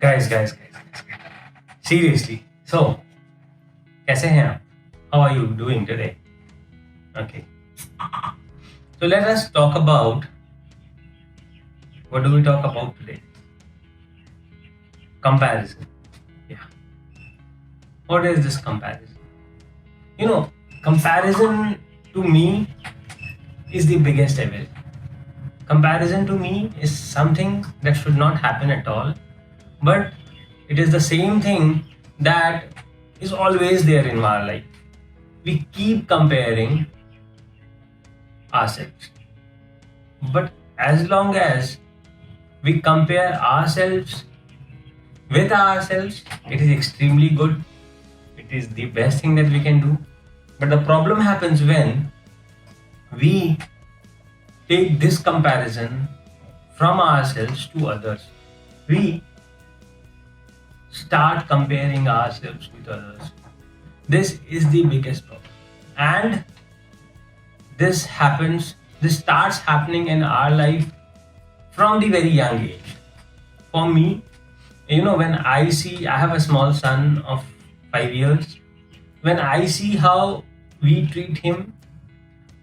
Guys. Seriously. So, कैसे हैं आप? How are you doing today? Okay. So let us talk about, what do we talk about today? Comparison. Yeah. What is this comparison? Comparison to me is the biggest evil. Comparison to me is something that should not happen at all, but it is the same thing that is always there in our life. We keep comparing ourselves, but as long as we compare ourselves with ourselves, it is extremely good. It is the best thing that we can do. But the problem happens when we take this comparison from ourselves to others. We start comparing ourselves with others. This is the biggest problem. And this starts happening in our life from the very young age. For me, when I have a small son of 5 years, when I see how we treat him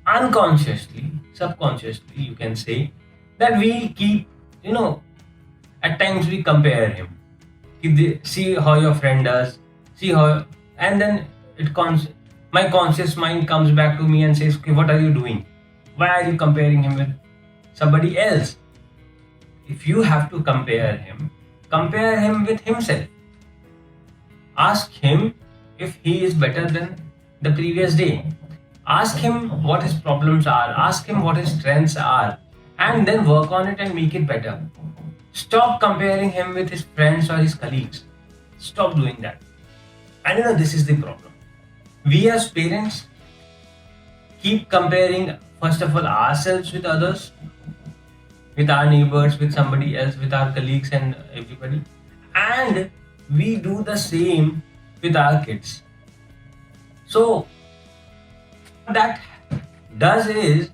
unconsciously, subconsciously, you can say, that we keep, at times we compare him. See how your friend does, and then my conscious mind comes back to me and says, okay, what are you doing? Why are you comparing him with somebody else? If you have to compare him with himself. Ask him if he is better than the previous day. Ask him what his problems are. Ask him what his strengths are. And then work on it and make it better. Stop comparing him with his friends or his colleagues. Stop doing that. And this is the problem. We as parents keep comparing, first of all, ourselves with others, with our neighbors, with somebody else, with our colleagues and everybody. And we do the same with our kids. So what that does is,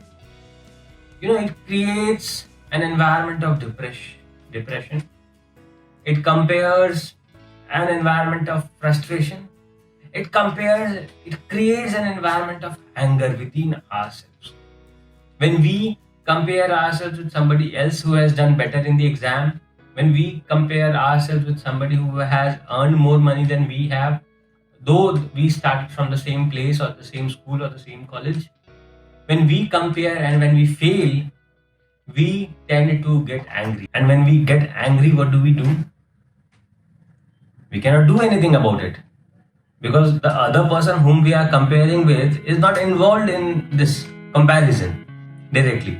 it creates an environment of depression. It compares an environment of frustration. It creates an environment of anger within ourselves. When we compare ourselves with somebody else who has done better in the exam, when we compare ourselves with somebody who has earned more money than we have, though we started from the same place or the same school or the same college, when we compare and when we fail, we tend to get angry. And when we get angry, what do? We cannot do anything about it, because the other person whom we are comparing with is not involved in this comparison directly.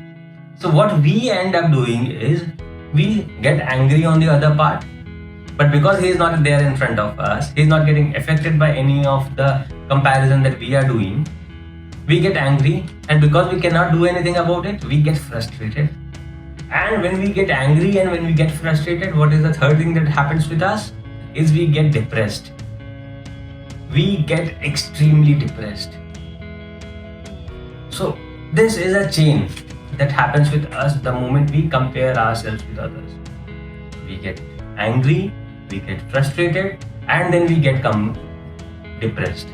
So what we end up doing is we get angry on the other part, but because he is not there in front of us, he is not getting affected by any of the comparison that we are doing, we get angry, and because we cannot do anything about it, we get frustrated. And when we get angry and when we get frustrated, what is the third thing that happens with us? Is we get depressed. We get extremely depressed. So this is a chain that happens with us the moment we compare ourselves with others. We get angry, we get frustrated, and then we get depressed.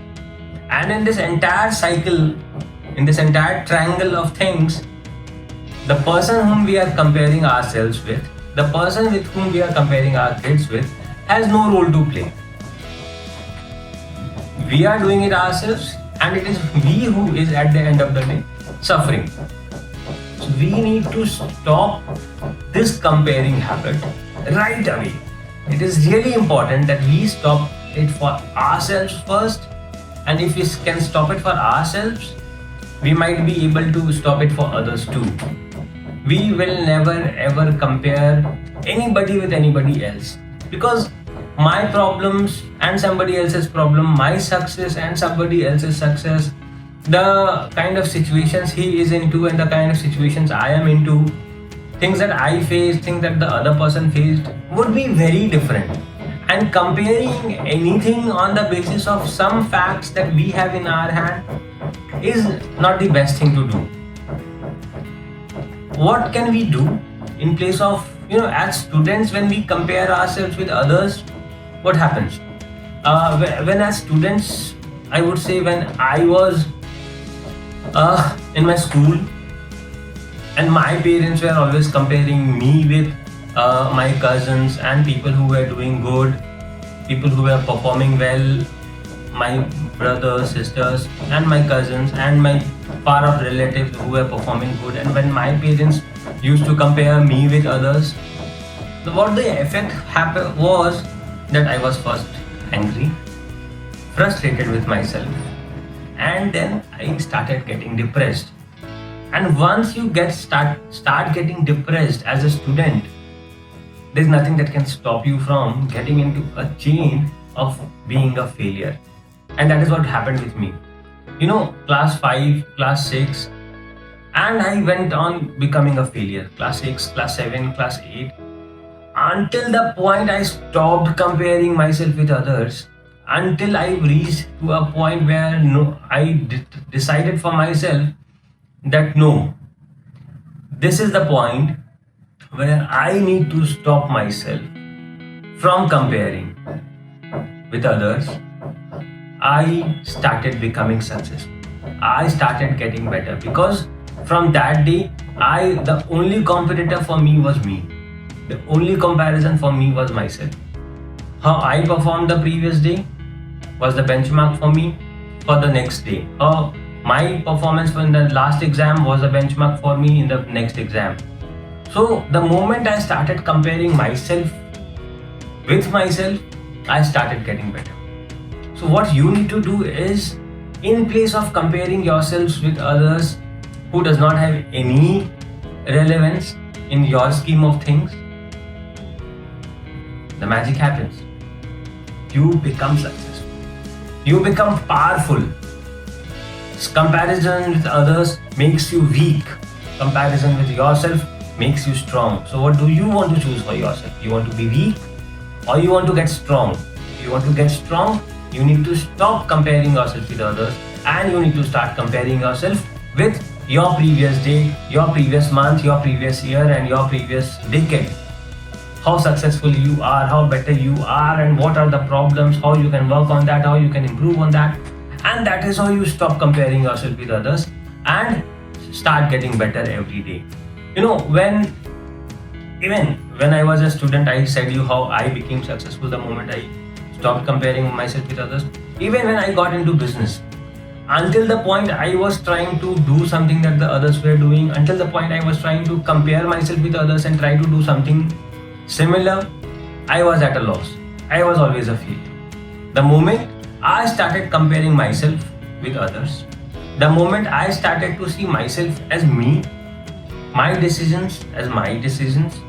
And in this entire cycle, in this entire triangle of things, the person whom we are comparing ourselves with, the person with whom we are comparing our kids with, has no role to play. We are doing it ourselves, and it is we who is at the end of the day suffering. So we need to stop this comparing habit right away. It is really important that we stop it for ourselves first, and if we can stop it for ourselves, we might be able to stop it for others too. We will never ever compare anybody with anybody else, because my problems and somebody else's problem, my success and somebody else's success, the kind of situations he is into and the kind of situations I am into, things that I faced, things that the other person faced, would be very different. And comparing anything on the basis of some facts that we have in our hand is not the best thing to do. What can we do in place of As students, when we compare ourselves with others, what happens? When as students, I would say when I was in my school, and my parents were always comparing me with my cousins and people who were doing good, people who were performing well, my brothers, sisters, and my cousins, and my far off relatives who were performing good. And when my parents used to compare me with others, what the effect happened was that I was first angry, frustrated with myself, and then I started getting depressed. And once you start getting depressed as a student, there's nothing that can stop you from getting into a chain of being a failure. And that is what happened with me. Class 5, class 6, and I went on becoming a failure. Class 6, class 7, class 8, until the point I stopped comparing myself with others, until I reached to a point where I decided for myself that no, this is the point where I need to stop myself from comparing with others. I started becoming successful. I started getting better, because from that day, the only competitor for me was me. The only comparison for me was myself. How I performed the previous day was the benchmark for me for the next day. How my performance in the last exam was a benchmark for me in the next exam. So the moment I started comparing myself with myself, I started getting better. So what you need to do is, in place of comparing yourselves with others who does not have any relevance in your scheme of things, the magic happens. You become successful. You become powerful. Comparison with others makes you weak. Comparison with yourself makes you strong. So what do you want to choose for yourself? You want to be weak, or you want to get strong? If you want to get strong, you need to stop comparing yourself with others, and you need to start comparing yourself with your previous day, your previous month, your previous year, and your previous decade. How successful you are, how better you are, and what are the problems, how you can work on that, how you can improve on that. And that is how you stop comparing yourself with others and start getting better every day. Even when I was a student, I said you how I became successful the moment I stopped comparing myself with others. Even when I got into business, until the point I was trying to do something that the others were doing, until the point I was trying to compare myself with others and try to do something similar, I was at a loss. I was always a failure. The moment I started comparing myself with others, the moment I started to see myself as me, my decisions as my decisions,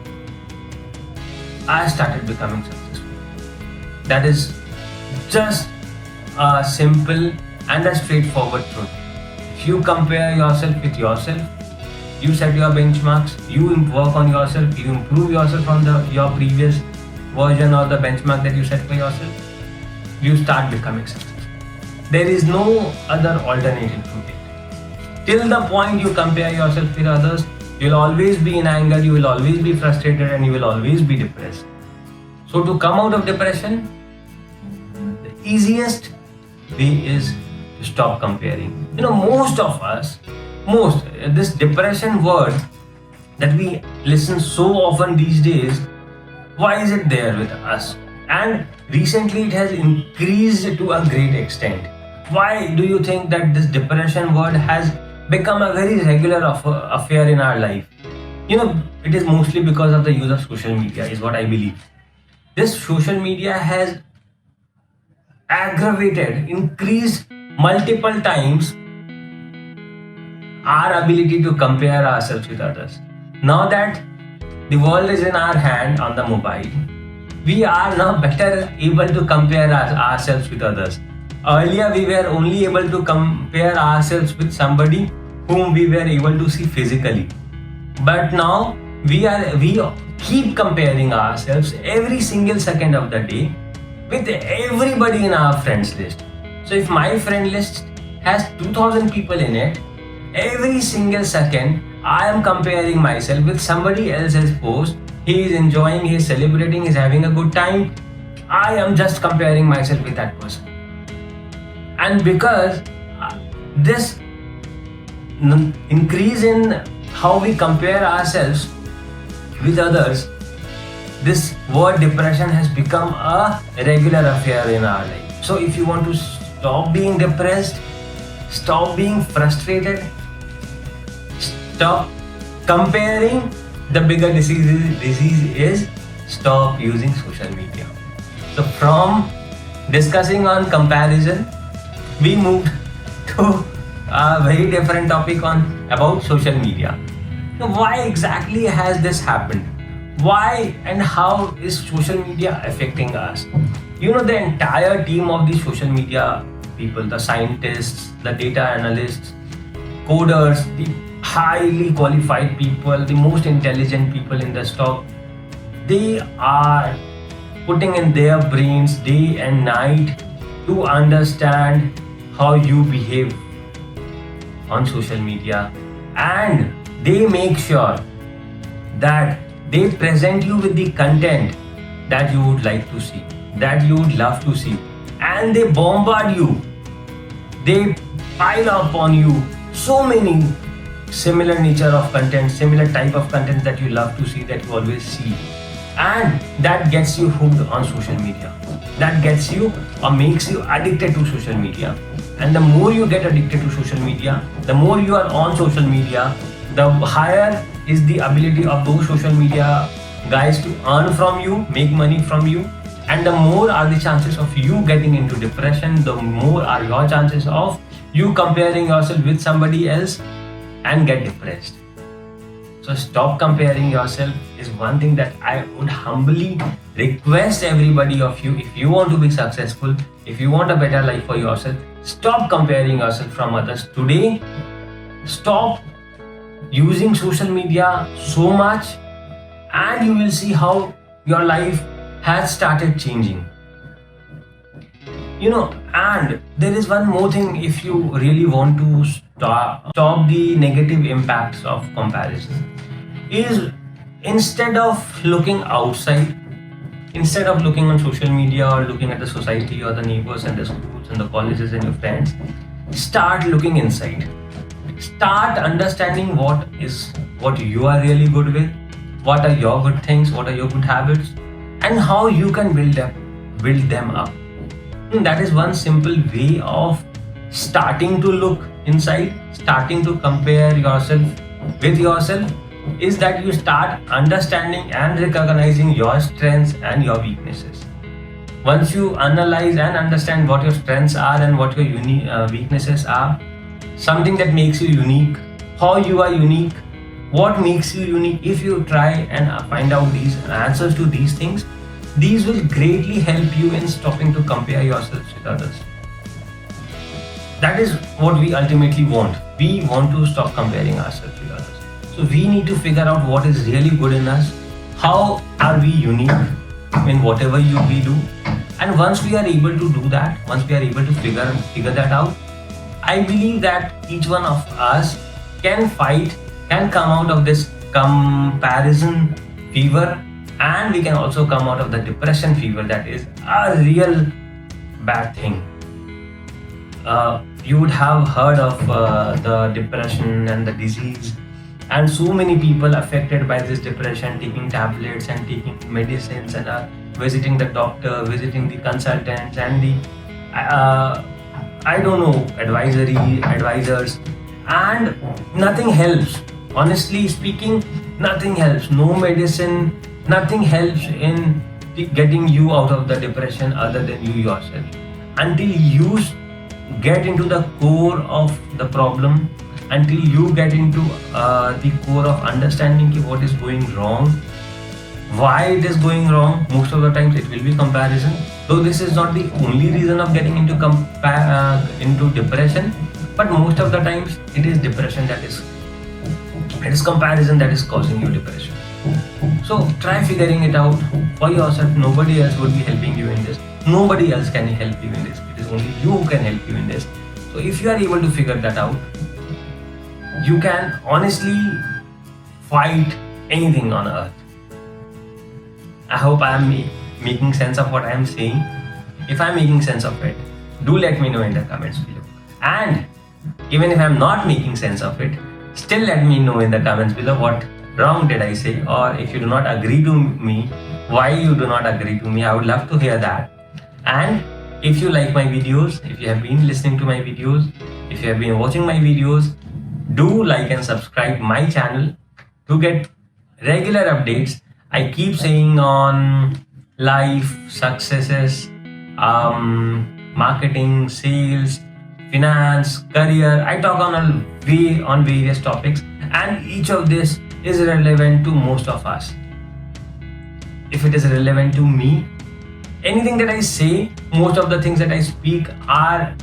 I started becoming successful. That is just a simple and a straightforward truth. If you compare yourself with yourself, you set your benchmarks, you work on yourself, you improve yourself from your previous version or the benchmark that you set for yourself, you start becoming successful. There is no other alternative to it. Till the point you compare yourself with others, you will always be in anger, you will always be frustrated, and you will always be depressed. So to come out of depression, the easiest way is to stop comparing. Most of us, this depression word that we listen so often these days, why is it there with us? And recently it has increased to a great extent. Why do you think that this depression word has become a very regular affair in our life? It is mostly because of the use of social media, is what I believe. This social media has increased multiple times our ability to compare ourselves with others. Now that the world is in our hand on the mobile, we are now better able to compare ourselves with others. Earlier, we were only able to compare ourselves with somebody whom we were able to see physically. But now we keep comparing ourselves every single second of the day with everybody in our friends list. So if my friend list has 2000 people in it, every single second I am comparing myself with somebody else's post he is enjoying, he is celebrating, he is having a good time, I am just comparing myself with that person. And because this increase in how we compare ourselves with others, this word depression has become a regular affair in our life. So if you want to stop being depressed, stop being frustrated, stop comparing, the bigger disease is stop using social media. So from discussing on comparison, we moved to a very different topic on about social media. Now, why exactly has this happened? Why and how is social media affecting us? The entire team of the social media people, the scientists, the data analysts, coders, the highly qualified people, the most intelligent people in the stock, they are putting in their brains day and night to understand how you behave on social media, and they make sure that they present you with the content that you would like to see, that you would love to see, and they bombard you, they pile up on you so many similar nature of content, similar type of content that you love to see, that you always see, and that gets you hooked on social media, that gets you or makes you addicted to social media. And the more you get addicted to social media, the more you are on social media, the higher is the ability of those social media guys to earn from you, make money from you, and the more are the chances of you getting into depression, the more are your chances of you comparing yourself with somebody else and get depressed. So stop comparing yourself is one thing that I would humbly request everybody of you. If you want to be successful, if you want a better life for yourself, stop comparing yourself from others today. Stop using social media so much, and you will see how your life has started changing. And there is one more thing. If you really want to stop the negative impacts of comparison, is instead of looking outside, instead of looking on social media or looking at the society or the neighbors and the schools and the colleges and your friends, start looking inside. Start understanding what you are really good with, what are your good things, what are your good habits, and how you can build them up. And that is one simple way of starting to look inside, starting to compare yourself with yourself, is that you start understanding and recognizing your strengths and your weaknesses. Once you analyze and understand what your strengths are and what your weaknesses are, something that makes you unique, how you are unique, what makes you unique, if you try and find out these answers to these things, these will greatly help you in stopping to compare yourselves with others. That is what we ultimately want. We want to stop comparing ourselves with others. So we need to figure out what is really good in us, how are we unique in whatever we do. And once we are able to do that, once we are able to figure that out, I believe that each one of us can come out of this comparison fever, and we can also come out of the depression fever. That is a real bad thing. You would have heard of the depression and the disease, and so many people affected by this depression taking tablets and taking medicines and visiting the doctor, visiting the consultants and the advisors, and nothing helps. Honestly speaking, nothing helps. No medicine, nothing helps in getting you out of the depression other than you yourself. Until you get into the core of the problem, until you get into the core of understanding what is going wrong, why it is going wrong, most of the times it will be comparison. Though this is not the only reason of getting into depression, but most of the times it is depression it is comparison that is causing you depression. So try figuring it out for yourself. Nobody else would be helping you in this. Nobody else can help you in this. It is only you who can help you in this. So if you are able to figure that out, you can honestly fight anything on earth. I hope I am making sense of what I am saying. If I'm making sense of it, do let me know in the comments below. And even if I'm not making sense of it, still let me know in the comments below what wrong did I say, or if you do not agree to me, why you do not agree to me. I would love to hear that. And if you like my videos, if you have been listening to my videos, if you have been watching my videos, do like and subscribe my channel to get regular updates. I keep saying on life, successes, marketing, sales, finance, career. I talk on various topics, and each of this is relevant to most of us. If it is relevant to me, anything that I say, most of the things that I speak are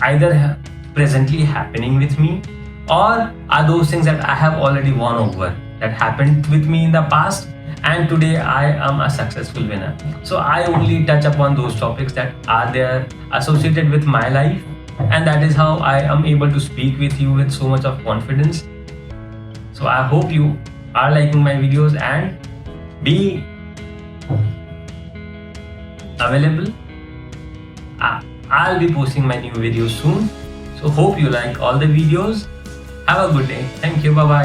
either presently happening with me, or are those things that I have already won over, that happened with me in the past, and today I am a successful winner. So I only touch upon those topics that are there associated with my life, and that is how I am able to speak with you with so much of confidence. So I hope you are liking my videos and be available. I'll be posting my new videos soon. So hope you like all the videos. Have a good day. Thank you. Bye bye.